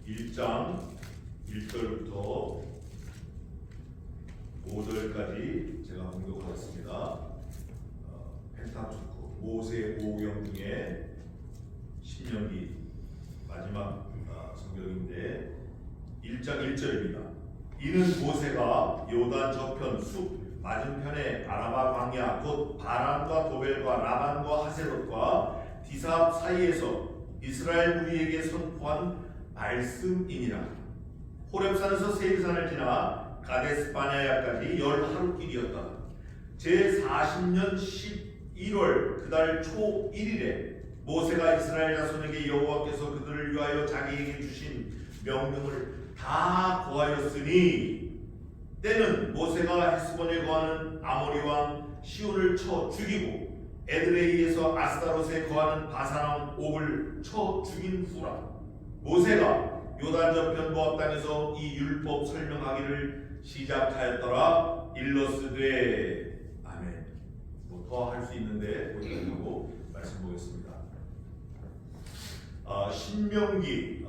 1장 1절부터 5절까지 제가 공독하겠습니다. 펜타투크 모세 오경 중에 신명기 마지막 성경인데 1장 1절입니다. 이는 모세가 요단 저편 숲 맞은편에 아라바 광야 곧 바람과 도벨과 라반과 하세롯과 디삽 사이에서 이스라엘 무리에게 선포한 말씀이니라. 호렙산에서 세일산을 지나 가데스 바네아야까지 10하루길이었다. 제40년 11월 그달 초 1일에 모세가 이스라엘 자손에게 여호와께서 그들을 위하여 자기에게 주신 명령을 다 고하였으니 때는 모세가 헤스본에 거하는 아모리 왕 시온을 쳐 죽이고 에드레이에서 아스타롯에 거하는 바산 왕 옥을 쳐 죽인 후라. 모세가 요단 저편 모압 땅에서 이 율법 설명하기를 시작하였더라. 일러스되 아멘. 뭐 더 할 수 있는데 보여드리고 말씀 보겠습니다. 신명기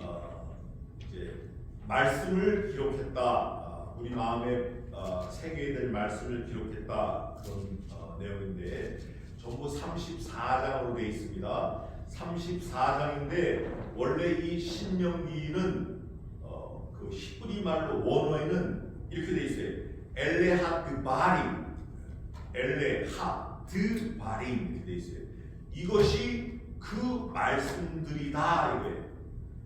이제 말씀을 기록했다. 우리 마음에 새겨야 될 말씀을 기록했다. 그런 내용인데 전부 34장으로 되어 있습니다. 34장인데 원래 이 신명기는 그 히브리 말로 원어에는 이렇게 되어 있어요. 엘레하드바림, 엘레하드바림 이렇게 되어 있어요. 이것이 그 말씀들이다 이거예요.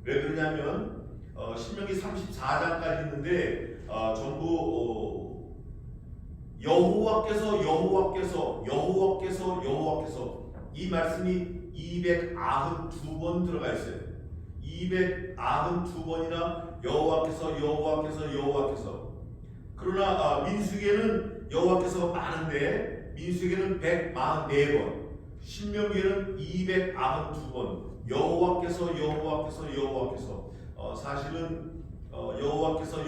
왜 그러냐면 신명기 34장까지 있는데 전부 여호와께서 이 말씀이 292번 들어가 있어요. 292번이나 여호와께서. 그러나 민수기에는 여호와께서 많은데 민수기에는 144번, 신명기에는 292번 여호와께서. 사실은 여호와께서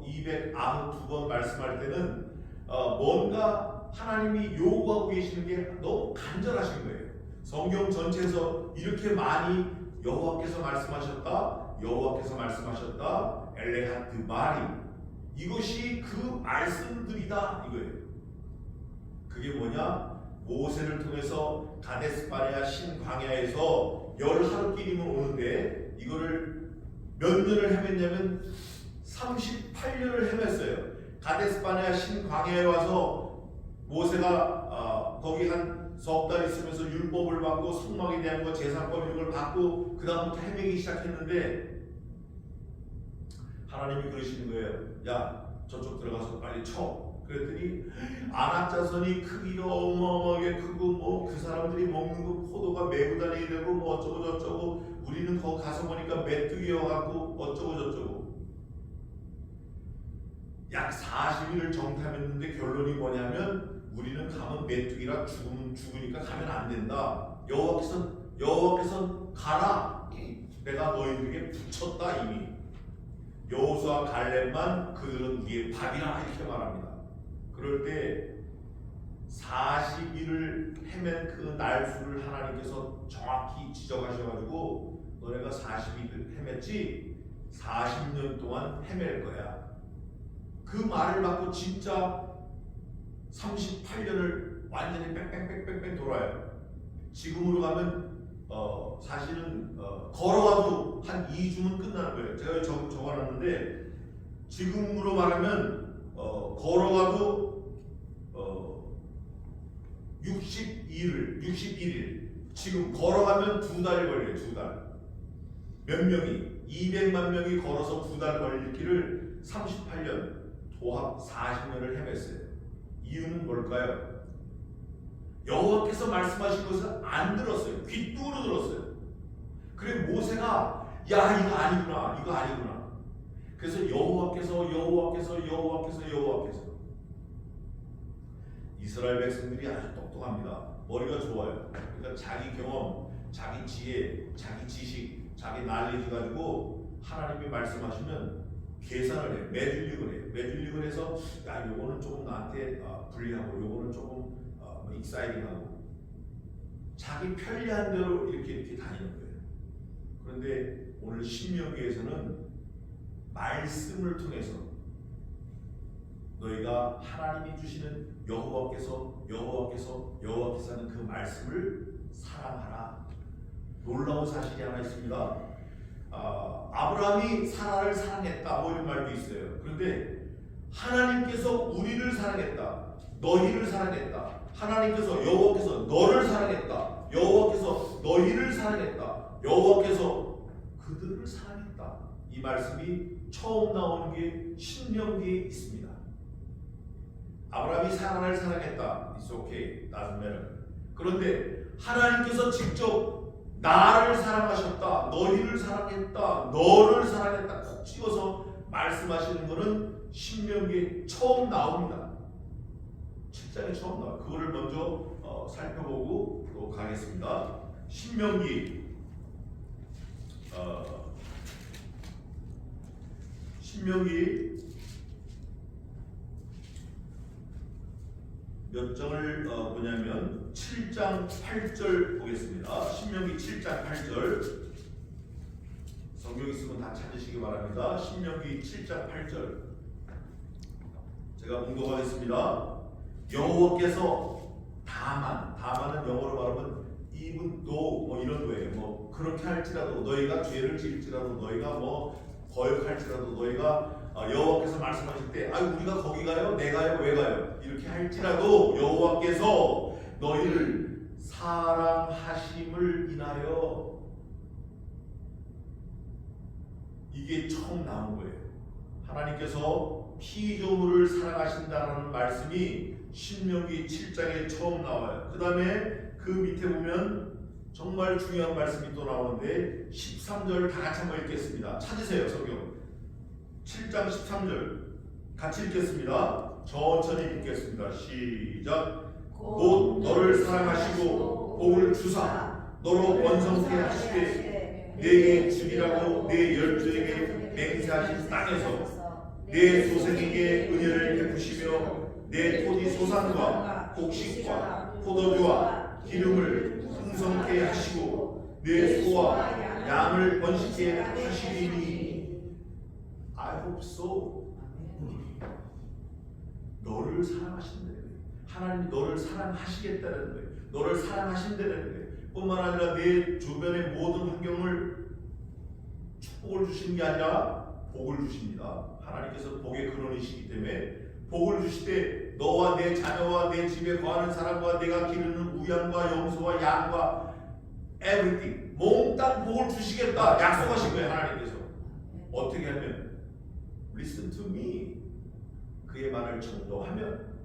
292번 말씀할 때는 뭔가 하나님이 요구하고 계시는 게 너무 간절하신 거예요. 성경 전체에서 이렇게 많이 여호와께서 말씀하셨다, 엘레하드바림, 이것이 그 말씀들이다 이거예요. 그게 뭐냐? 모세를 통해서 가데스 바네아 신광야에서 10하루길이면 오는데 이거를 몇 년을 헤맸냐면 38년을 헤맸어요. 가데스 바네아 신광야에 와서 모세가 거기 한 석 달 있으면서 율법을 받고 성막에 대한 거, 제사법 이런 걸 받고 그 다음부터 헤매기 시작했는데 하나님이 그러시는 거예요. 야, 저쪽 들어가서 빨리 쳐. 그랬더니 아낙 자손이 크기가 어마어마하게 크고 뭐 그 사람들이 먹는 거 포도가 메고 다니게 되고 뭐 어쩌고 저쩌고, 우리는 거기 가서 보니까 메뚜기여갖고 어쩌고 저쩌고. 약 40일을 정탐했는데 결론이 뭐냐면 우리는 가면 메뚜기라 죽으니까 가면 안 된다. 여호와께서 가라. 내가 너희들에게 붙였다 이미. 여호수아 갈렙만 그들은 우리의 밥이라 이렇게 말합니다. 그럴 때 40일을 헤맨 그 날수를 하나님께서 정확히 지적하셔가지고 너네가 40일을 헤맸지 40년 동안 헤맬 거야. 그 말을 받고 진짜 38년을 완전히 뺑뺑뺑뺑뺑 돌아요. 지금으로 가면 사실은 걸어가도 한 2주면 끝나는 거예요. 제가 적어놨는데 지금으로 말하면 걸어가도 61일 지금 걸어가면 2달 걸려요. 2달. 몇 명이 200만 명이 걸어서 2달 걸릴 길을 38년 도합 40년을 헤맸어요. 이유는 뭘까요? 여호와께서 말씀하신 것을 안 들었어요. 귓등으로 들었어요. 그래 모세가 야 이거 아니구나. 그래서 여호와께서 이스라엘 백성들이 아주 똑똑합니다. 머리가 좋아요. 그러니까 자기 경험, 자기 지혜, 자기 지식, 자기 날리지 가지고 하나님이 말씀하시면 계산을 해요. 매줄릭을 해서 야 요거는 조금 나한테 불리하고 요거는 조금 익사이팅하고 자기 편리한 대로 이렇게 다니는 거예요. 그런데 오늘 신명기에서는 말씀을 통해서 너희가 하나님이 주시는 여호와께서 하는 그 말씀을 사랑하라. 놀라운 사실이 하나 있습니다. 아브라함이 사라를 사랑했다 뭐 이런 말도 있어요. 그런데 하나님께서 우리를 사랑했다, 너희를 사랑했다, 하나님께서 여호와께서 너를 사랑했다, 여호와께서 너희를 사랑했다, 여호와께서 그들을 사랑했다. 이 말씀이 처음 나오는 게 신명기에 있습니다. 아브라함이 사라를 사랑했다. It's okay, doesn't matter. 그런데 하나님께서 직접 나를 사랑하셨다, 너희를 사랑했다, 너를 사랑했다 콕 찍어서 말씀하시는 것은 신명기에 처음 나옵니다. 7장에 처음 나와요. 그거를 먼저 살펴보고 또 가겠습니다. 신명기 몇 장을 보냐면 7장 8절 보겠습니다. 신명기 7장 8절. 성경 있으면 다 찾으시기 바랍니다. 신명기 7장 8절. 제가 봉독하겠습니다. 여호와께서 다만은 영어로 말하면 even though 뭐 이런 거예요. 뭐 그렇게 할지라도 너희가 죄를 지을지라도 너희가 뭐 거역할지라도 너희가 여호와께서 말씀하실 때 우리가 거기 가요? 내 가요? 왜 가요? 이렇게 할지라도 여호와께서 너희를 사랑하심을 인하여 이게 처음 나온 거예요. 하나님께서 피조물을 사랑하신다는 말씀이 신명기 7장에 처음 나와요. 그 다음에 그 밑에 보면 정말 중요한 말씀이 또 나오는데 13절 다 같이 한번 읽겠습니다. 찾으세요. 성경 7장 13절 같이 읽겠습니다. 천천히 읽겠습니다. 시작. 곧 너를 사랑하시고 복을 주사 너로 번성케 하시되 내게 주리라고 내 열조에게 맹세하신 땅에서 내 소생에게 은혜를 베푸시며 내 토지 소산과 곡식과 포도주와 기름을 풍성케 하시고 내 소와 양을 번식케 하시리니 I hope so. 너를 사랑하신다는 거예요. 하나님이 너를 사랑하시겠다는 거예요. 너를 사랑하신다는 거예요. 뿐만 아니라 내 주변의 모든 환경을 축복을 주시는 게 아니라 복을 주십니다. 하나님께서 복의 근원이시기 때문에 복을 주실 때 너와 내 자녀와 내 집에 거하는 사람과 내가 기르는 우양과 염소와 양과 everything 몽땅 복을 주시겠다 약속하신 거예요. 하나님께서 어떻게 하면 Listen to me. 그의 말을 전도하면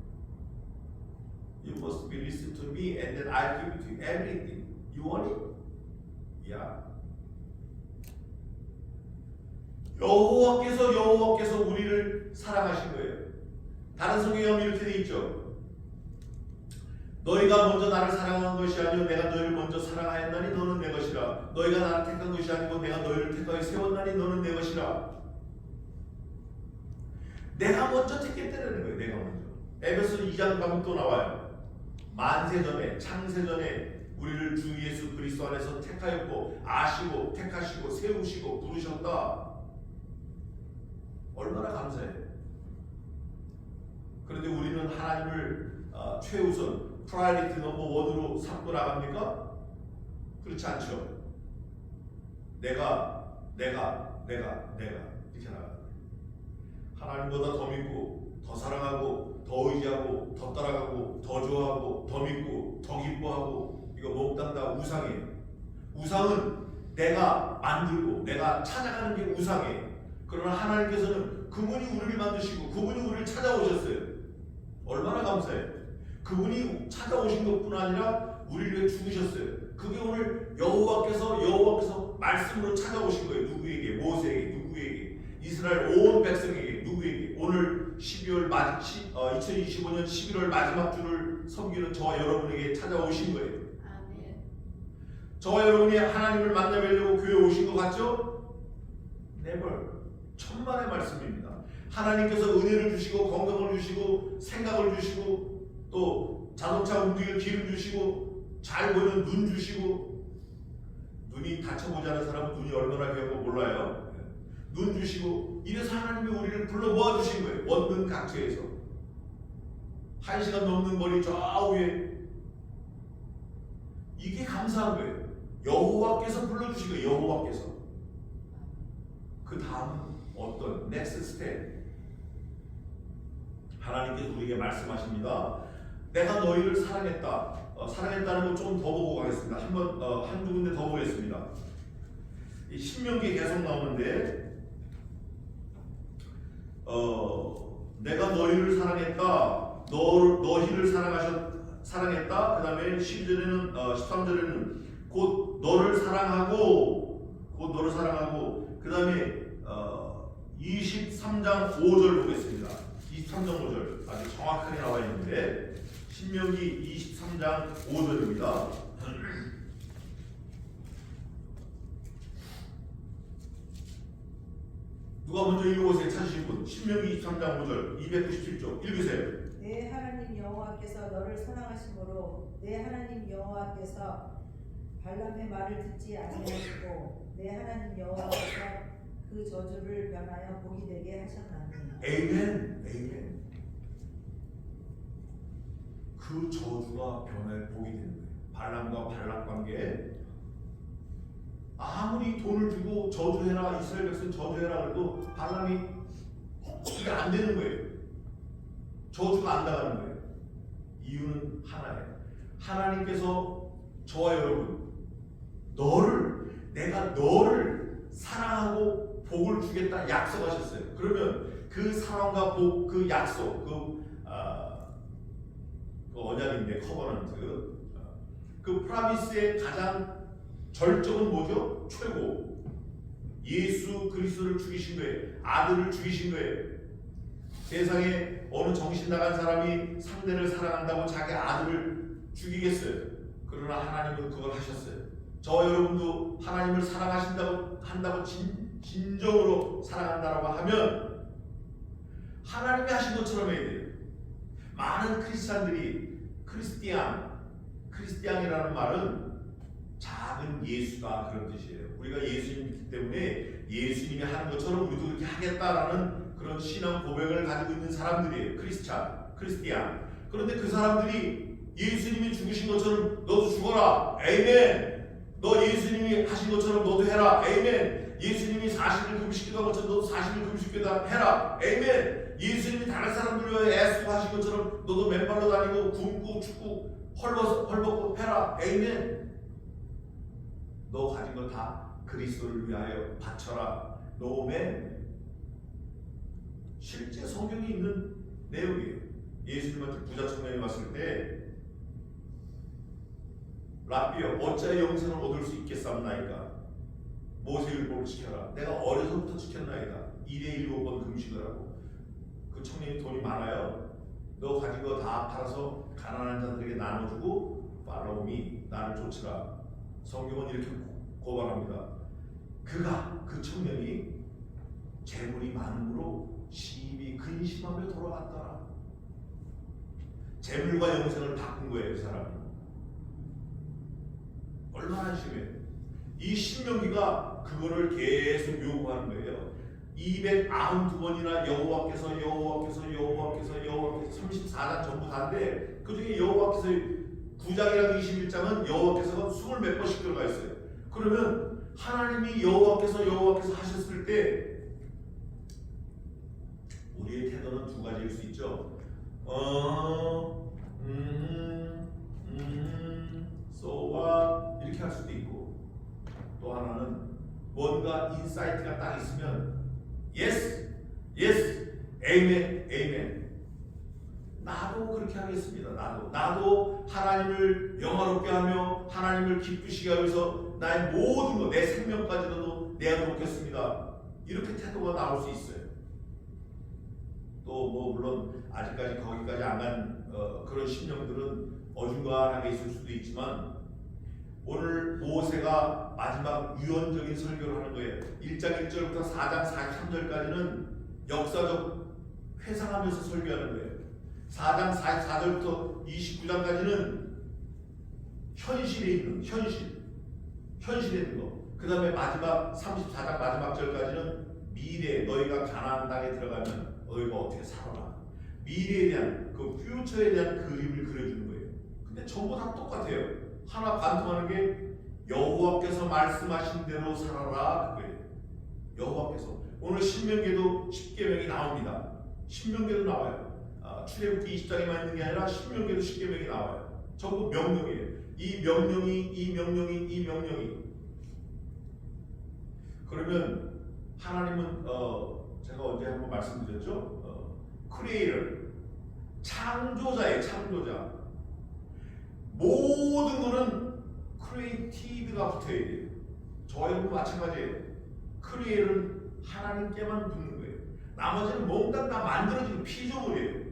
You must be listen to me and then I give to you everything. You want it? Yeah. 여호와께서 우리를 사랑하신 거예요. 다른 성경에 보면 이렇게 돼 있죠. 너희가 먼저 나를 사랑한 것이 아니요 내가 너희를 먼저 사랑하였나니 너는 내 것이라. 너희가 나를 택한 것이 아니고 내가 너희를 택하여 세웠나니 너는 내 것이라. 내가 먼저 택했다는 거예요. 내가 먼저. 에베소 2장 가면 또 나와요. 만세전에 창세전에 우리를 주 예수 그리스도 안에서 택하였고 아시고 택하시고 세우시고 부르셨다. 얼마나 감사해요. 그런데 우리는 하나님을 최우선 프라이어리티 넘버 원으로 삼고 나갑니까? 그렇지 않죠. 내가 이렇게 나갑니다. 하나님보다 더 믿고 더 사랑하고 더 의지하고 더 따라가고 더 좋아하고 더 믿고 더 기뻐하고 이거 몽땅 다 우상이에요. 우상은 내가 만들고 내가 찾아가는 게 우상이에요. 그러나 하나님께서는 그분이 우리를 만드시고 그분이 우리를 찾아오셨어요. 얼마나 감사해요. 그분이 찾아오신 것뿐 아니라 우리를 위해 죽으셨어요. 그게 오늘 여호와께서 말씀으로 찾아오신 거예요. 누구에게? 모세에게. 누구에게? 이스라엘 온 백성에게. 누구에게? 오늘 2025년 11월 마지막 주를 섬기는 저와 여러분에게 찾아오신 거예요. 아멘. 저와 여러분이 하나님을 만나뵈려고 교회에 오신 것 같죠? Never. 천만의 말씀입니다. 하나님께서 은혜를 주시고 건강을 주시고 생각을 주시고 또 자동차 움직일 기름 주시고 잘 보이는 눈 주시고 눈이 다쳐보지 않은 사람은 눈이 얼마나 귀한 거 몰라요. 눈 주시고 이래서 하나님이 우리를 불러 모아주신 거예요. 원근 각처에서 1시간 넘는 거리 좌우에. 이게 감사한 거예요. 여호와께서 불러주신 거예요. 여호와께서. 그 다음 어떤 넥스트 스텝, 하나님께서 우리에게 말씀하십니다. 내가 너희를 사랑했다. 사랑했다는 거 조금 더 보고 가겠습니다. 한두 군데 더 보겠습니다. 이 신명기에 계속 나오는데 내가 너희를 사랑했다. 너희를 사랑했다. 그 다음에 12절에는 13절에는 곧 너를 사랑하고 그 다음에 23장 5절 보겠습니다. 23장 5절 아주 정확하게 나와 있는데 신명기 23장 5절입니다. 누가 먼저 읽어보세요. 찾으신 분. 신명기 23장 5절 297쪽 읽으세요. 내 하나님 여호와께서 너를 사랑하심으로 내 하나님 여호와께서 발람의 말을 듣지 아니하시고 내 하나님 여호와께서 그 저주를 변하여 복이 되게 하셨나니. 에이멘. 에이멘. 그 저주가 변하여 복이 되는 거예요. 발람과 발락 관계. 아무리 돈을 주고 저주해라, 이스라엘 백성 저주해라 그래도 발람이 그게 안 되는 거예요. 저주가 안 나가는 거예요. 이유는 하나예요. 하나님께서 저와 여러분, 내가 너를 사랑하고 복을 주겠다 약속하셨어요. 그러면 그 사랑과 복, 그 약속, 그 언약인데 커버넌트, 그 프라미스의 가장 절정은 뭐죠? 최고. 예수 그리스도를 죽이신 거예요. 아들을 죽이신 거예요. 세상에 어느 정신 나간 사람이 상대를 사랑한다고 자기 아들을 죽이겠어요? 그러나 하나님은 그걸 하셨어요. 저와 여러분도 하나님을 한다고 진정으로 사랑한다라고 하면 하나님이 하신 것처럼 해야 돼요. 많은 크리스찬들이 크리스티앙이라는 말은 작은 예수가 그런 뜻이에요. 우리가 예수님 믿기 때문에 예수님이 하는 것처럼 우리도 그렇게 하겠다라는 그런 신앙 고백을 가지고 있는 사람들이에요. 크리스티앙. 그런데 그 사람들이 예수님이 죽으신 것처럼 너도 죽어라. 에이멘. 너 예수님이 하신 것처럼 너도 해라. 에이멘. 예수님이 40일 금식기도 한 것처럼 너도 40일 금식기도 해라. 에이멘. 예수님이 다른 사람들 위해 애쓰고 하신 것처럼 너도 맨발로 다니고 굶고 춥고 헐벗고 해라. 에이멘. 너 가진 거 다 그리스도를 위하여 바쳐라. 노멘. 실제 성경이 있는 내용이에요. 예수님한테 부자 청년이 왔을 때 랍비여 어찌하여 영생을 얻을 수 있겠사옵나이까. 모세율법을 지켜라. 내가 어려서부터 지켰나이다. 1에 7번 금식을 하고. 그 청년이 돈이 많아요. 너 가진 거 다 팔아서 가난한 자들에게 나눠주고 팔로우미 나를 쫓으라. 성경은 이렇게 고발합니다. 그 청년이 재물이 많음으로 심히 근심하며 돌아갔더라. 재물과 영생을 바꾼 거예요. 그 사람이 얼마나 심해요. 이 신명기가 그거를 계속 요구하는 거예요. 292번이나 여호와께서 34장 전부 다인데 그 중에 여호와께서 9장이랑 21장은 여호와께서가 20몇 번씩 들어가 있어요. 그러면 하나님이 여호와께서 하셨을 때 우리의 태도는 두 가지일 수 있죠. so what 이렇게 할 수도 있고, 또 하나는 뭔가 인사이트가 딱 있으면 yes, amen. 나도 그렇게 하겠습니다. 나도 하나님을 영화롭게 하며 하나님을 기쁘시게 하기 위해서 나의 모든 것, 내 생명까지도 내어놓겠습니다. 이렇게 태도가 나올 수 있어요. 또 물론 아직까지 거기까지 안 간 그런 심령들은 어중간하게 있을 수도 있지만 오늘 모세가 마지막 유언적인 설교를 하는 거예요. 1장 1절부터 4장 43절까지는 역사적 회상하면서 설교하는 거예요. 4장 44절부터 29장까지는 현실에 있는 현실에 있는 거. 그 다음에 마지막 34장 마지막 절까지는 미래 너희가 가나안 땅에 들어가면 너희가 어떻게 살아라. 미래에 대한 그 퓨처에 대한 그림을 그려주는 거예요. 근데 전부 다 똑같아요. 하나 관통하는 게 여호와께서 말씀하신 대로 살아라 그거예요. 여호와께서 오늘 신명기에도 10계명이 나옵니다. 신명기에도 나와요. 출애굽기 20장에만 있는 게 아니라 신명기에도 10계명이 나와요. 전부 명령이에요. 이 명령이 그러면 하나님은 제가 언제 한번 말씀드렸죠? 크리에이터 창조자예요. 창조자. 모든 거는 크리에이티드가 붙어야 돼요. 저희도 마찬가지예요. 크리에이터는 하나님께만 붙는 거예요. 나머지는 뭔가 다 만들어지는 피조물이에요.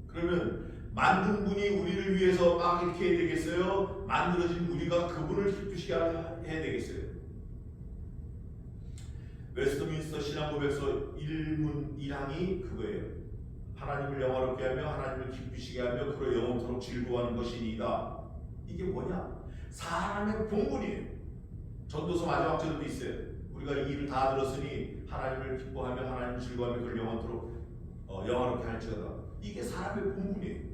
그러면 만든 분이 우리를 위해서 막 이렇게 해야 되겠어요? 만들어진 우리가 그분을 기쁘시게 해야 되겠어요? 웨스트민스터 신앙고백서 1문 1항이 그거예요. 하나님을 영화롭게 하며 하나님을 기쁘시게 하며 그로 영원토록 즐거워하는 것이니이다. 이게 뭐냐? 사람의 본분이에요. 전도서 마지막 절도 있어요. 우리가 이 일을 다 들었으니 하나님을 기뻐하며 하나님을 즐거워하며 그를 영원토록 영화롭게 할지어다. 이게 사람의 본분이에요.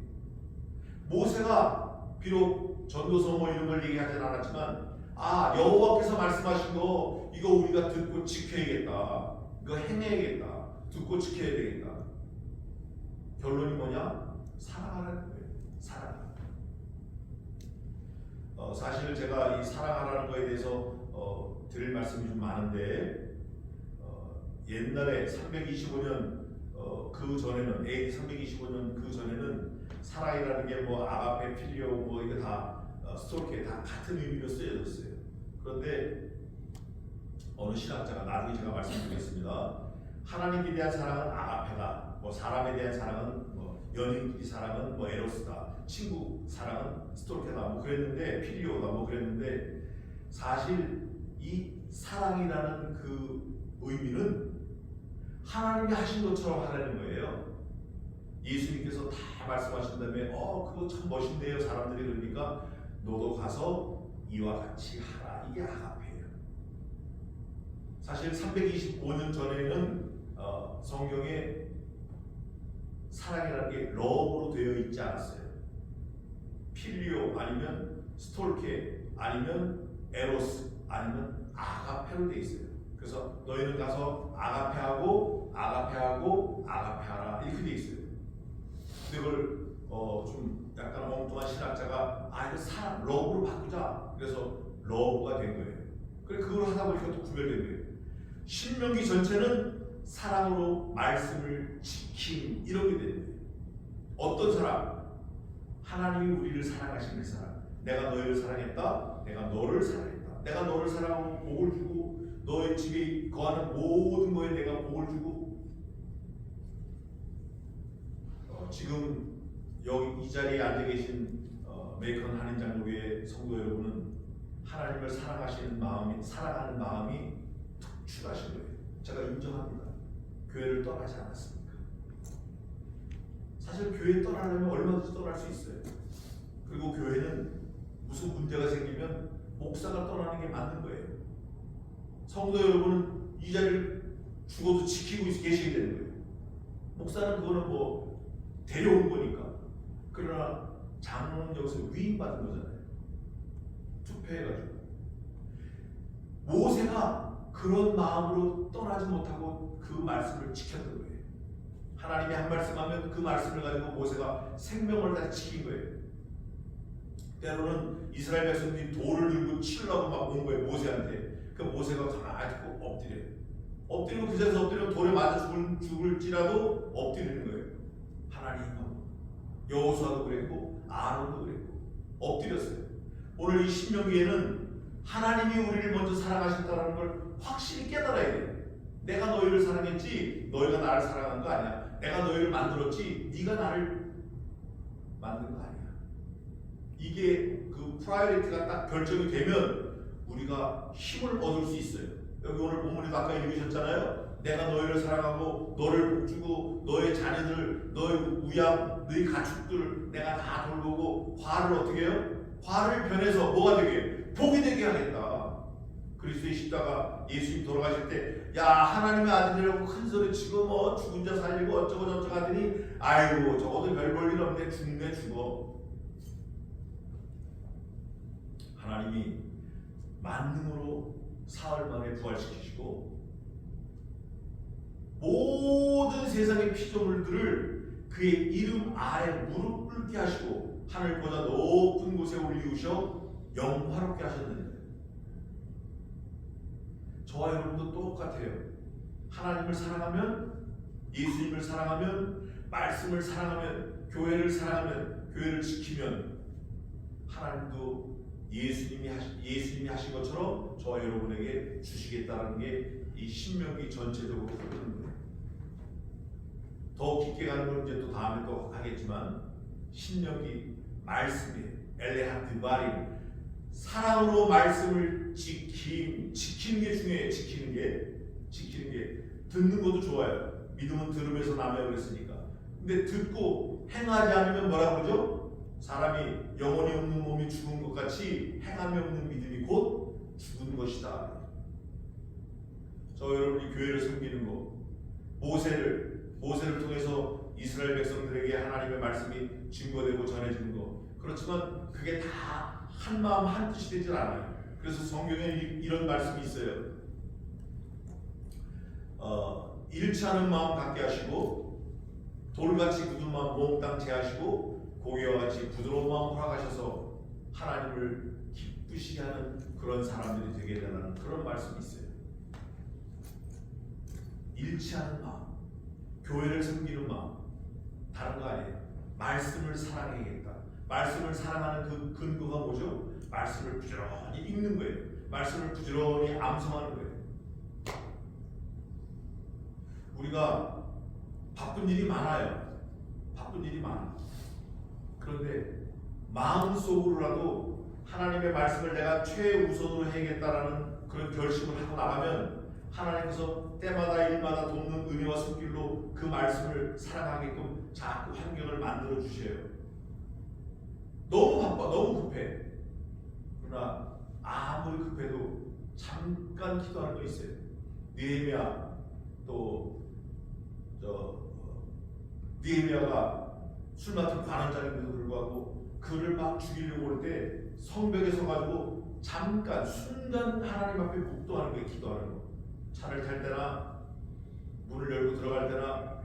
모세가 비록 전도서 뭐 이런 걸 얘기하진 않았지만 여호와께서 말씀하신 거 이거 우리가 듣고 지켜야겠다. 이거 행해야겠다. 듣고 지켜야 되겠다. 결론이 뭐냐? 사랑하라는 거예요. 사랑. 사실 제가 이 사랑하라는 거에 대해서 드릴 말씀이 좀 많은데 옛날에 325년 그 전에는 AD 325년 그 전에는 사랑이라는 게 뭐 아가페, 필리오 뭐 이거 다 스토르케 다 같은 의미로 쓰여졌어요. 그런데 어느 신학자가 나중에 제가 말씀드리겠습니다. 하나님께 대한 사랑은 아가페다. 뭐 사람에 대한 사랑은 뭐 연인끼리 사랑은 뭐 에로스다. 친구 사랑은 스토르케다. 뭐 그랬는데 필리오다. 뭐 그랬는데 사실 이 사랑이라는 그 의미는 하나님이 하신 것처럼 하라는 거예요. 예수님께서 다 말씀하신 다음에 그거 참 멋있네요. 사람들이 그러니까 너도 가서 이와 같이 하라. 이게 아가페예요. 사실 325년 전에는 성경에 사랑이라는 게 러브로 되어 있지 않았어요. 필리오 아니면 스톨케 아니면 에로스 아니면 아가페로 되어 있어요. 그래서 너희는 가서 아가페하고 아가페하라 이렇게 되어 있어요. 근데 그걸 좀 약간 엉뚱한 신학자가 이거 사랑 러브로 바꾸자. 그래서 러브가 된 거예요. 그래 그걸 하다 보니까 또 구별된 거예요. 신명기 전체는 사랑으로 말씀을 지킴 이렇게 되는 거예요. 어떤 사랑? 하나님이 우리를 사랑하신 그 사랑. 내가 너희를 사랑했다. 내가 너를 사랑했다. 내가 너를 사랑하고 복을 주고 너의 집에 거하는 모든 거에 내가 복을 주고 지금 여기 이 자리에 앉아 계신 메이컨 한인장로교회 성도 여러분은 하나님을 사랑하는 마음이 특출하신 거예요. 제가 인정합니다. 교회를 떠나지 않았습니까? 사실 교회 떠나려면 얼마든지 떠날 수 있어요. 그리고 교회는 무슨 문제가 생기면 목사가 떠나는 게 맞는 거예요. 성도 여러분은 이 자리를 죽어도 지키고 계셔야 되는 거예요. 목사는 그거는 뭐 데려온 거니까. 그러나 장로는 여기서 위임받은 거잖아요. 투표해가지고. 모세가 그런 마음으로 떠나지 못하고 그 말씀을 지켰던 거예요. 하나님이 한 말씀하면 그 말씀을 가지고 모세가 생명을 다 지킨 거예요. 때로는 이스라엘 백성들이 돌을 들고 치려고 막 온 거예요. 모세한테. 그 모세가 가만히 듣고 엎드려요. 엎드리고 그 자리에서 엎드리면 돌에 맞아 죽을지라도 엎드리는 거예요. 하나님하고 여호수아도 그랬고 아론도 그랬고 엎드렸어요. 오늘 이 신명기에는 하나님이 우리를 먼저 사랑하셨다는 걸 확실히 깨달아야 돼요. 내가 너희를 사랑했지 너희가 나를 사랑한 거 아니야. 내가 너희를 만들었지 네가 나를 만든 거 아니야. 이게 그 프라이어리티가 딱 결정이 되면 우리가 힘을 얻을 수 있어요. 여기 오늘 본문에도 아까 읽으셨잖아요. 내가 너희를 사랑하고 너를 복주고 너의 자녀들, 너의 우양, 너의 가축들 내가 다 돌보고 화를 어떻게 해요? 화를 변해서 뭐가 되게? 복이 되게 하겠다. 그리스도의 십자가 예수님 돌아가실 때 야 하나님의 아들이라고 큰 소리 치고 뭐 죽은 자 살리고 어쩌고 저쩌고 하더니 아이고 적어도 별 볼 일 없는데 죽네 죽어. 하나님이 만능으로 사흘 만에 부활시키시고 모든 세상의 피조물들을 그의 이름 아래 무릎 꿇게 하시고 하늘보다 높은 곳에 올리우셔 영화롭게 하셨느니라. 저와 여러분도 똑같아요. 하나님을 사랑하면, 예수님을 사랑하면, 말씀을 사랑하면, 교회를 사랑하면, 교회를 지키면 하나님도 예수님이 하신 것처럼 저와 여러분에게 주시겠다는 게 이 신명기 전체적으로 흐르는 거예요. 더 깊게 가는 건 이제 또 다음에 또 하겠지만 신명기 말씀이 엘레한 드바림 사랑으로 말씀을 지키는 게 중요해요. 지키는 게 듣는 것도 좋아요. 믿음은 들음에서 나며 그랬으니까. 근데 듣고 행하지 않으면 뭐라 그러죠? 사람이 영혼이 없는 몸이 죽은 것 같이 행함이 없는 믿음이 곧 죽은 것이다. 저 여러분이 교회를 섬기는 거, 모세를 통해서 이스라엘 백성들에게 하나님의 말씀이 증거되고 전해지는 거. 그렇지만 그게 다 한 마음 한 뜻이 되질 않아요. 그래서 성경에 이런 말씀이 있어요. 잃지 않은 마음 갖게 하시고 돌같이 굳은 마음 몽땅 제하시고 고기와 같이 부드러운 마음 허락하셔서 하나님을 기쁘시게 하는 그런 사람들이 되게 되라는 그런 말씀이 있어요. 잃지 않은 마음, 교회를 섬기는 마음, 다른 거 아니에요. 말씀을 사랑해야겠다. 말씀을 사랑하는 그 근거가 뭐죠? 말씀을 부지런히 읽는 거예요. 말씀을 부지런히 암송하는 거예요. 우리가 바쁜 일이 많아요. 그런데 마음속으로라도 하나님의 말씀을 내가 최우선으로 해야겠다라는 그런 결심을 하고 나가면 하나님께서 때마다 일마다 돕는 은혜와 손길로 그 말씀을 사랑하게끔 자꾸 환경을 만들어 주셔요. 너무 바빠, 너무 급해. 그러나 아무리 급해도 잠깐 기도하는 거 있어요. 느헤미야 느헤미야가 술 맡은 관원장인데도 불구하고 그를 막 죽이려고 할 때 성벽에 서가지고 잠깐 순간 하나님 앞에 묵도하는 거예요. 기도하는 거. 차를 탈 때나 문을 열고 들어갈 때나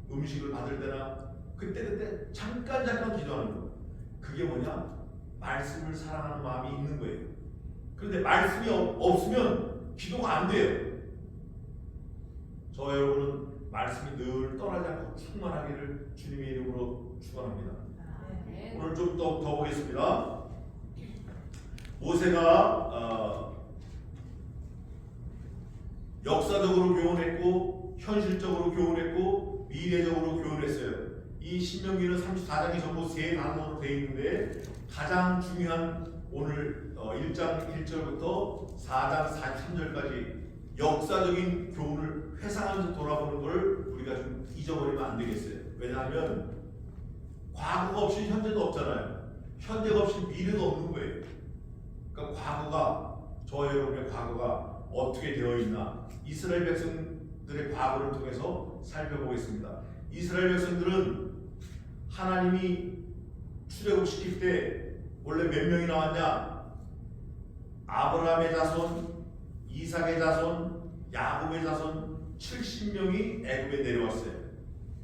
음식을 받을 때나 그때 잠깐 기도하는 거. 그게 뭐냐? 말씀을 사랑하는 마음이 있는 거예요. 그런데 말씀이 없으면 기도가 안 돼요. 저 여러분은 말씀이 늘 떠나지 않고 충만하기를 주님의 이름으로 축원합니다. 오늘 좀 더 보겠습니다. 모세가 역사적으로 교훈했고 현실적으로 교훈했고 미래적으로 교훈했어요. 이 신명기는 34장이 전부 세 단어로 되어 있는데 가장 중요한 오늘 1장 1절부터 4장 43절까지 역사적인 교훈을 회상하면서 돌아보는 걸 우리가 좀 잊어버리면 안 되겠어요. 왜냐하면 과거가 없이 현재도 없잖아요. 현재가 없이 미래도 없는 거예요. 그러니까 과거가 저와 여러분의 과거가 어떻게 되어 있나 이스라엘 백성들의 과거를 통해서 살펴보겠습니다. 이스라엘 백성들은 하나님이 출애굽시킬 때 원래 몇 명이 나왔냐? 아브라함의 자손, 이삭의 자손, 야곱의 자손 70명이 애굽에 내려왔어요.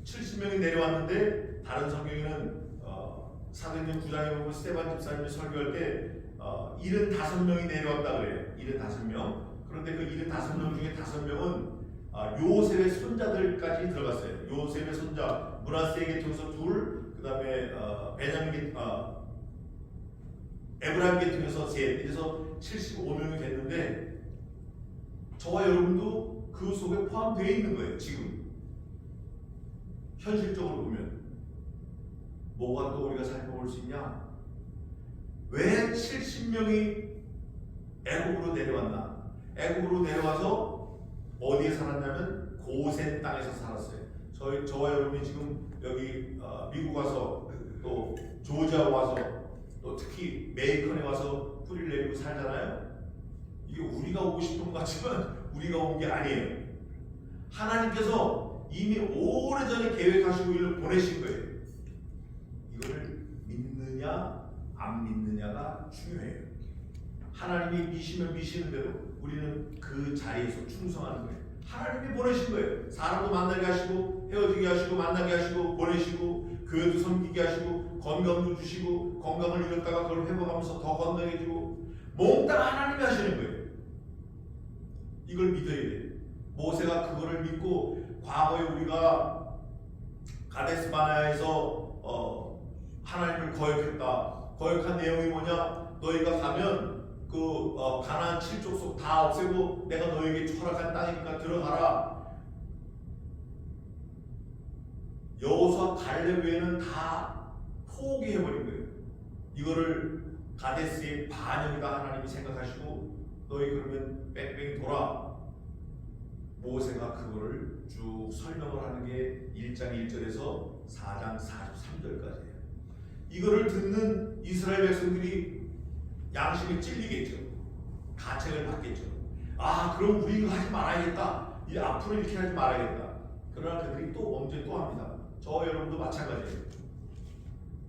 70명이 내려왔는데 다른 성경에는 사도행전 9장에 보면 스데반 집사님이 설교할 때 75명이 내려왔다 그래요. 75명. 그런데 그 75명 중에 5명은 요셉의 손자들까지 들어갔어요. 요셉의 손자 므낫세 계통에서 둘, 그 다음에 베냐민 에브라임 계통에서 셋, 이래서 75명이 됐는데 저와 여러분도 그 속에 포함되어 있는 거예요. 지금 현실적으로 보면 뭐가 또 우리가 살펴볼 수 있냐? 왜 70명이 애굽으로 내려왔나? 애굽으로 내려와서 어디에 살았냐면 고센 땅에서 살았어요. 저와 여러분이 지금 여기 미국 와서 또 조지아 와서 또 특히 메이컨에 와서 뿌리를 내리고 살잖아요. 이게 우리가 오고 싶은 것 같지만 우리가 온 게 아니에요. 하나님께서 이미 오래전에 계획하시고 이를 보내신 거예요. 이거를 믿느냐 안 믿느냐가 중요해요. 하나님이 미시면 미시는 대로 우리는 그 자리에서 충성하는 거예요. 하나님이 보내신 거예요. 사람도 만나게 하시고 헤어지게 하시고 만나게 하시고 보내시고 교회도 섬기게 하시고 건강도 주시고 건강을 잃었다가 그걸 회복하면서 더 건강해지고 몽땅 하나님이 하시는 거예요. 이걸 믿어야 돼요. 모세가 그거를 믿고 과거에 우리가 가데스 바네아에서 하나님을 거역했다. 거역한 내용이 뭐냐? 너희가 가면 가나안 7족속 다 없애고 내가 너에게 허락한 땅이니까 들어가라. 여호수아 갈렙 외에는 다 포기해버린 거예요. 이거를 가데스의 반영이다 하나님이 생각하시고 너희 그러면 뺑뺑이 돌아. 모세가 그거를 쭉 설명을 하는 게 1장 1절에서 4장 43절까지예요. 이거를 듣는 이스라엘 백성들이 양심이 찔리겠죠. 가책을 받겠죠. 아, 그럼 우리 이거 하지 말아야겠다. 앞으로 이렇게 하지 말아야겠다. 그러나 그들이 또 언제 또 합니다. 저 여러분도 마찬가지예요.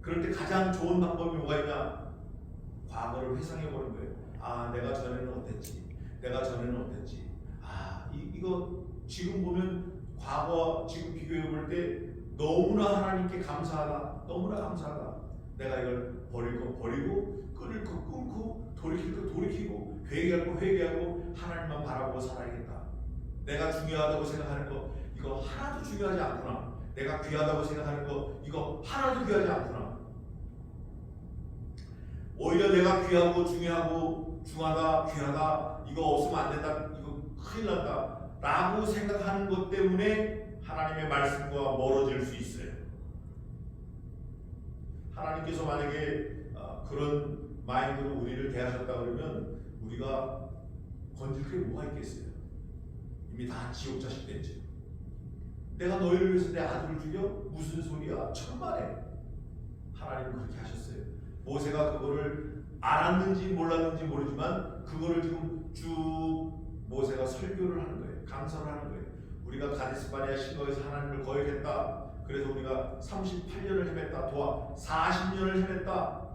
그럴 때 가장 좋은 방법이 뭐가 있냐? 과거를 회상해 보는 거예요. 아, 내가 전에는 어땠지? 내가 전에는 어땠지? 아, 이거 지금 보면 과거 지금 비교해 볼 때 너무나 하나님께 감사하다. 너무나 감사하다. 내가 이걸 버릴 거 버리고 끊을 거 끊고 돌이킬 거 돌이키고 회개할 거 회개하고 하나님만 바라보고 살아야겠다. 내가 중요하다고 생각하는 거 이거 하나도 중요하지 않구나. 내가 귀하다고 생각하는 거 이거 하나도 귀하지 않구나. 오히려 내가 귀하고 중요하고 중하다 귀하다 이거 없으면 안 된다 이거 큰일 난다 라고 생각하는 것 때문에 하나님의 말씀과 멀어질 수 있어요. 하나님께서 만약에 그런 마인드로 우리를 대하셨다 그러면 우리가 건질 게 뭐가 있겠어요? 이미 다 지옥 자식 됐지. 내가 너희를 위해서 내 아들을 죽여? 무슨 소리야? 천만에. 하나님은 그렇게 하셨어요. 모세가 그거를 알았는지 몰랐는지 모르지만 그거를 지금 쭉 모세가 설교를 하는 거예요. 강설을 하는 거예요. 우리가 가데스 바네아 신거에서 하나님을 거역했다. 그래서 우리가 38년을 헤맸다. 도와 40년을 헤맸다.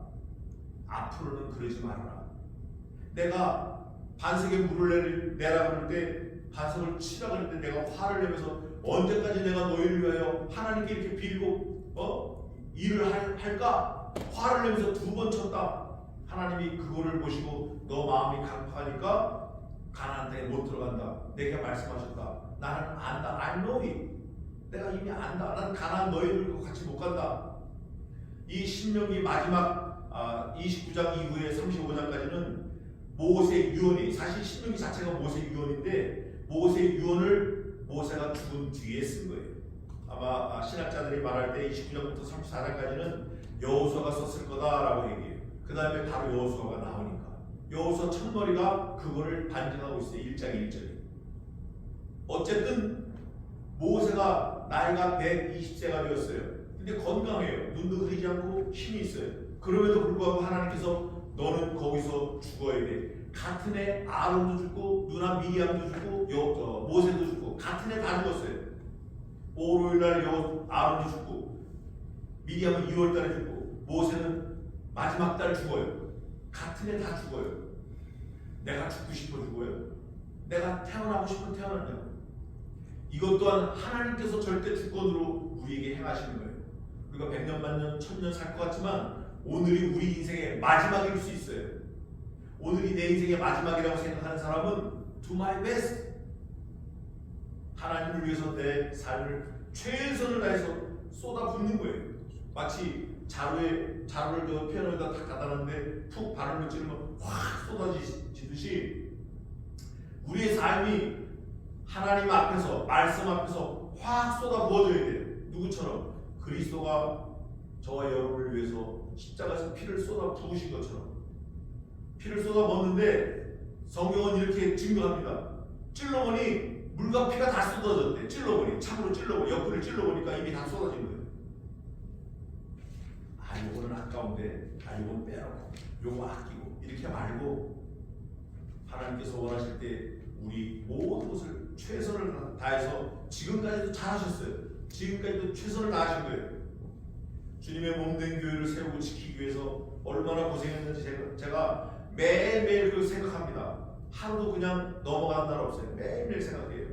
앞으로는 그러지 말아라. 내가 반석에 물을 내라 그럴 때 반석을 치라 그럴 때 내가 화를 내면서 언제까지 내가 너희를 위하여 하나님께 이렇게 빌고 일을 할까? 화를 내면서 2번 쳤다. 하나님이 그거를 보시고 너 마음이 강팍하니까 가나안 땅에 못 들어간다. 내가 말씀하셨다. 나는 안다. I know it. 내가 이미 안다. 난 가나안 너희들과 같이 못 간다. 이 신명기 마지막 29장 이후에 35장까지는 모세 유언이 사실 신명기 자체가 모세 유언인데 모세 유언을 모세가 죽은 뒤에 쓴 거예요. 아마 신학자들이 말할 때 29장부터 34장까지는 여호수아가 썼을 거다라고 얘기해요. 그 다음에 바로 여호수아가 나오니까 여호수아 첫머리가 그거를 반증하고 있어요. 1장 1절에. 어쨌든 모세가 나이가 120세가 되었어요. 근데 건강해요. 눈도 흐리지 않고 힘이 있어요. 그럼에도 불구하고 하나님께서 너는 거기서 죽어야 돼. 같은 해 아론도 죽고 누나 미리암도 죽고 모세도 죽고 같은 해 다 죽었어요. 5월날 아론도 죽고 미리암은 2월달에 죽고 모세는 마지막 달 죽어요. 같은 해 다 죽어요. 내가 죽고 싶어 죽어요? 내가 태어나고 싶어 태어났냐고. 이것 또한 하나님께서 절대 주권으로 우리에게 행하시는 거예요. 우리가 100년, 만년, 1000년 살 것 같지만 오늘이 우리 인생의 마지막일 수 있어요. 오늘이 내 인생의 마지막이라고 생각하는 사람은 do my best. 하나님을 위해서 내 삶을 최선을 다해서 쏟아붓는 거예요. 마치 자루를 그 피아노에다 탁 갖다 놨는데 푹 바람을 찌르면 확 쏟아지듯이 우리의 삶이 하나님 앞에서 말씀 앞에서 확 쏟아 부어져야 돼요. 누구처럼? 그리스도가 저와 여러분을 위해서 십자가에서 피를 쏟아 부으신 것처럼 피를 쏟아 붓는데 성경은 이렇게 증거합니다. 찔러보니 물과 피가 다 쏟아졌대. 찔러보니 참으로 찔러보니 옆구리를 찔러보니까 이미 다 쏟아진 거예요. 요거는 아까운데 요건 빼라고 요거 아끼고 이렇게 말고 하나님께서 원하실 때 우리 모든 것을 최선을 다해서 지금까지도 잘하셨어요. 지금까지도 최선을 다하신 거예요. 주님의 몸된 교회를 세우고 지키기 위해서 얼마나 고생했는지 제가 매일매일 그 생각합니다. 하루도 그냥 넘어가는 날 없어요. 매일매일 생각해요.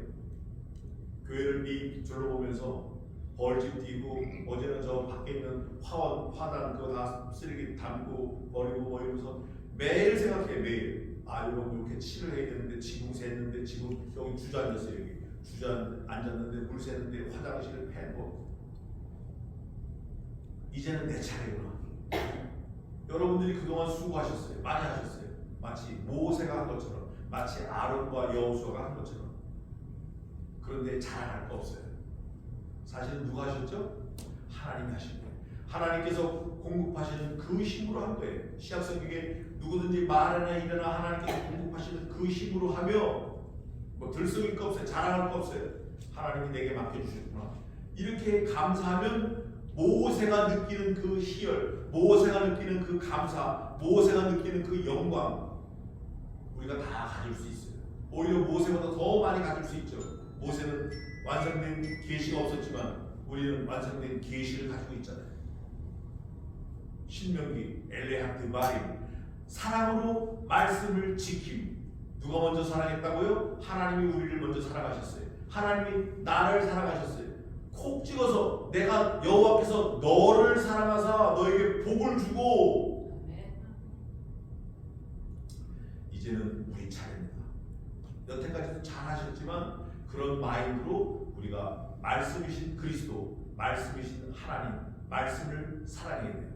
교회를 밑줄로 보면서 벌집 띄고, 어제는 저 밖에 있는 화단 그거 다 쓰레기 담고 버리고 뭐 이러면서 매일 생각해요. 매일. 아, 이거 이렇게 칠을 해야 되는데 지붕 샜는데 지금 여기 주저앉았어요. 여기 주저앉았는데 물 샜는데 화장실을 패고. 이제는 내 차례구나. 여러분들이 그동안 수고하셨어요. 많이 하셨어요. 마치 모세가 한 것처럼, 마치 아론과 여호수아가 한 것처럼. 그런데 자랑할 거 없어요. 사실은 누가 하셨죠? 하나님이 하신 거예요. 하나님께서 공급하시는 그 힘으로 한 거예요. 신약성경에 누구든지 말이나 일이나 하나님께서 공급하시는 그 힘으로 하며 뭐 들썩일 거 없어요. 자랑할 거 없어요. 하나님이 내게 맡겨주셨구나. 이렇게 감사하면 모세가 느끼는 그 희열, 모세가 느끼는 그 감사, 모세가 느끼는 그 영광 우리가 다 가질 수 있어요. 오히려 모세보다 더 많이 가질 수 있죠. 모세는 완성된 계시가 없었지만 우리는 완성된 계시를 가지고 있잖아요. 신명기 엘레하트 마림, 사랑으로 말씀을 지킴. 누가 먼저 사랑했다고요? 하나님이 우리를 먼저 사랑하셨어요. 하나님이 나를 사랑하셨어요. 콕 찍어서 내가 여호와께서 너를 사랑하사 너에게 복을 주고. 이제는 우리 차례입니다. 여태까지도 잘하셨지만 그런 마인드로 우리가 말씀이신 그리스도, 말씀이신 하나님, 말씀을 사랑해야 돼요.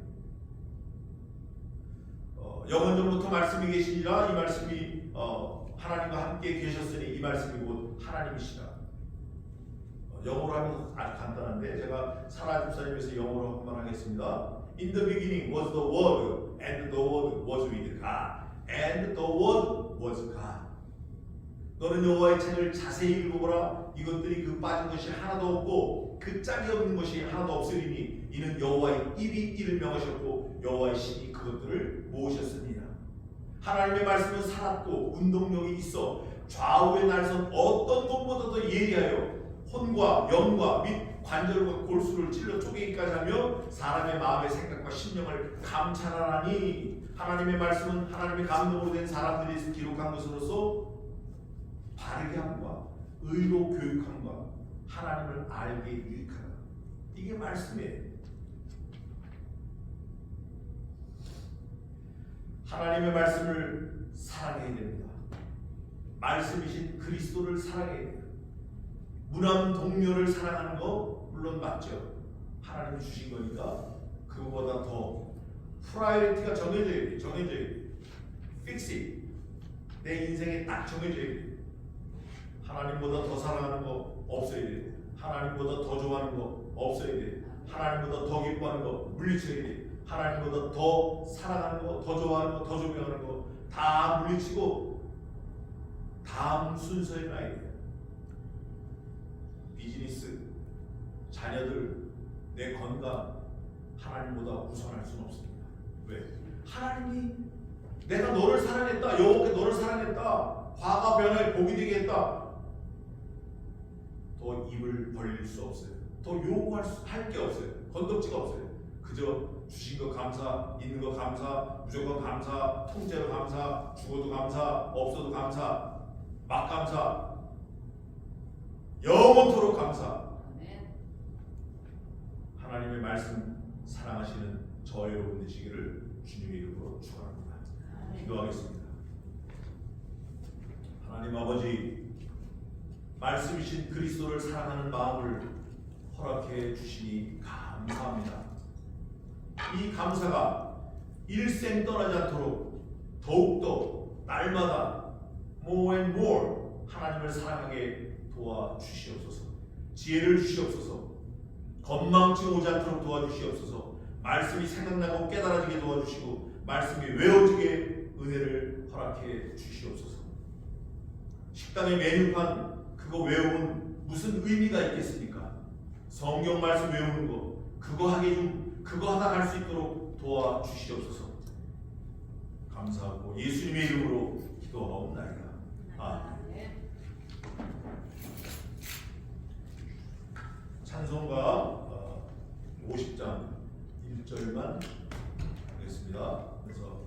영원전부터 말씀이 계시니라. 이 말씀이 하나님과 함께 계셨으니 이 말씀이 곧 하나님이시라. 영어로 하면 아주 간단한데 제가 사라 집사님에서 영어로 한번 하겠습니다. In the beginning was the Word, and the Word was with God, and the Word was God. 너는 여호와의 책을 자세히 읽어보라. 이것들이 그 빠진 것이 하나도 없고 그 짝이 없는 것이 하나도 없으리니 이는 여호와의 입이 이를 명하셨고 여호와의 신이 그것들을 모으셨습니다. 하나님의 말씀은 살았고 운동력이 있어 좌우의 날선 어떤 것보다도 예리하여 혼과 영과 및 관절과 골수를 찔러 쪼개기까지 하며 사람의 마음의 생각과 심령을 감찰하나니 하나님의 말씀은 하나님의 감동으로 된 사람들이 기록한 것으로서 바르게 함과 의로 교육함과 하나님을 알게 유익하다. 이게 말씀이에요. 하나님의 말씀을 사랑해야 됩니다. 말씀이신 그리스도를 사랑해야 돼요. 무남 동료를 사랑하는 거 물론 맞죠. 하나님이 주신 거니까 그거보다 더 프라이어리티가 정해져야 돼요. 정해져야 돼요. Fix it. 내 인생에 딱 정해져야 돼요. 하나님보다 더 사랑하는 거 없어야 돼요. 하나님보다 더 좋아하는 거 없어야 돼요. 하나님보다 더 기뻐하는 거 물리쳐야 돼요. 하나님보다 더 사랑하는 거, 더 좋아하는 거, 더 존경하는 거 다 물리치고 다음 순서에 놔야 돼요. 비즈니스, 자녀들, 내 건강 하나님보다 우선할 수는 없습니다. 왜? 하나님이 내가 너를 사랑했다. 여호와께 너를 사랑했다. 화가 변화에 복이 되게 했다. 더 입을 벌릴 수 없어요. 더 요구할 게 없어요. 건덕지가 없어요. 그저 주신 거 감사, 있는 거 감사, 무조건 감사, 통째로 감사, 죽어도 감사, 없어도 감사, 막 감사, 영원토록 감사. 하나님의 말씀 사랑하시는 저 여러분 되시기를 주님의 이름으로 축원합니다. 기도하겠습니다. 하나님 아버지, 말씀이신 그리스도를 사랑하는 마음을 허락해 주시니 감사합니다. 이 감사가 일생 떠나지 않도록 더욱더 날마다 more and more 하나님을 사랑하게 도와주시옵소서. 지혜를 주시옵소서. 건망증 오지 않도록 도와주시옵소서. 말씀이 생각나고 깨달아지게 도와주시고 말씀이 외워지게 은혜를 허락해 주시옵소서. 식당의 메뉴판 그거 외우면 무슨 의미가 있겠습니까? 성경 말씀 외우는 거 그거 하다 갈 수 있도록 도와주시옵소서. 감사하고 예수님의 이름으로 기도하옵나이다. 찬송가 50장 1절만 하겠습니다. 그래서